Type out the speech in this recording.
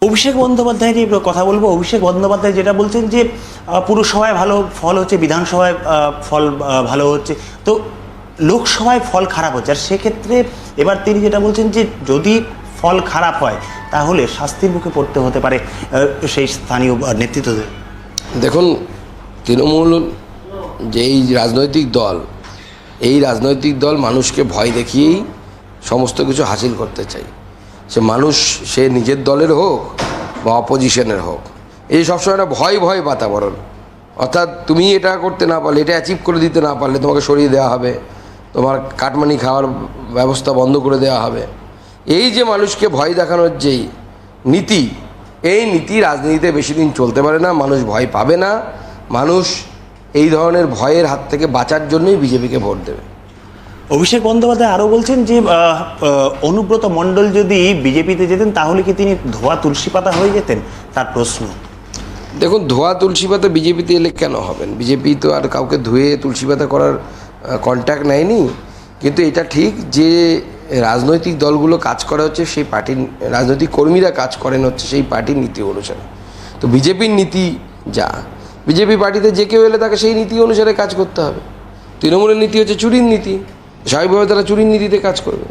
অভিষেক বন্দ্যোপাধ্যায় নিয়ে কথা বলবো। অভিষেক বন্দ্যোপাধ্যায় যেটা বলছেন যে পুরসভায় ভালো ফল হচ্ছে, বিধানসভায় ফল ভালো হচ্ছে, তো লোকসভায় ফল খারাপ হচ্ছে। আর সেক্ষেত্রে এবার তিনি যেটা বলছেন যে যদি ফল খারাপ হয় তাহলে শাস্তির মুখে পড়তে হতে পারে সেই স্থানীয় নেতৃত্বদের। দেখুন, তৃণমূল যেই রাজনৈতিক দল, এই রাজনৈতিক দল মানুষকে ভয় দেখিয়েই সমস্ত কিছু হাসিল করতে চায়। সে নিজের দলের হোক বা অপোজিশনের হোক, এই সবসময় একটা ভয় ভয় বাতাবরণ। অর্থাৎ তুমি এটা করতে না পারলে, এটা অ্যাচিভ করে দিতে না পারলে তোমাকে সরিয়ে দেওয়া হবে, তোমার কাটমানি খাওয়ার ব্যবস্থা বন্ধ করে দেওয়া হবে। এই যে মানুষকে ভয় দেখানোর যেই নীতি, এই নীতি রাজনীতিতে বেশি দিন চলতে পারে না। মানুষ ভয় পাবে না। মানুষ এই ধরনের ভয়ের হাত থেকে বাঁচার জন্যই বিজেপিকে ভোট দেবে। অভিষেক বন্দ্যোপাধ্যায় আরও বলছেন যে অনুব্রত মণ্ডল যদি বিজেপিতে যেতেন তাহলে কি তিনি ধোয়া তুলসী পাতা হয়ে যেতেন, তার প্রশ্ন। দেখুন, ধোয়া তুলসী পাতা বিজেপিতে এলে কেন হবেন? বিজেপি তো আর কাউকে ধুয়ে তুলসী পাতা করার কন্ট্যাক্ট নেয়নি। কিন্তু এটা ঠিক যে রাজনৈতিক দলগুলো কাজ করা হচ্ছে সেই পার্টির, রাজনৈতিক কর্মীরা কাজ করেন হচ্ছে সেই পার্টির নীতি অনুসারে। তো বিজেপির নীতি যা, বিজেপি পার্টিতে যে কেউ এলে তাকে সেই নীতি অনুসারে কাজ করতে হবে। তৃণমূলের নীতি হচ্ছে চুরির নীতি, স্বাভাবিকভাবে তারা চুরির নীতিতে কাজ করবে।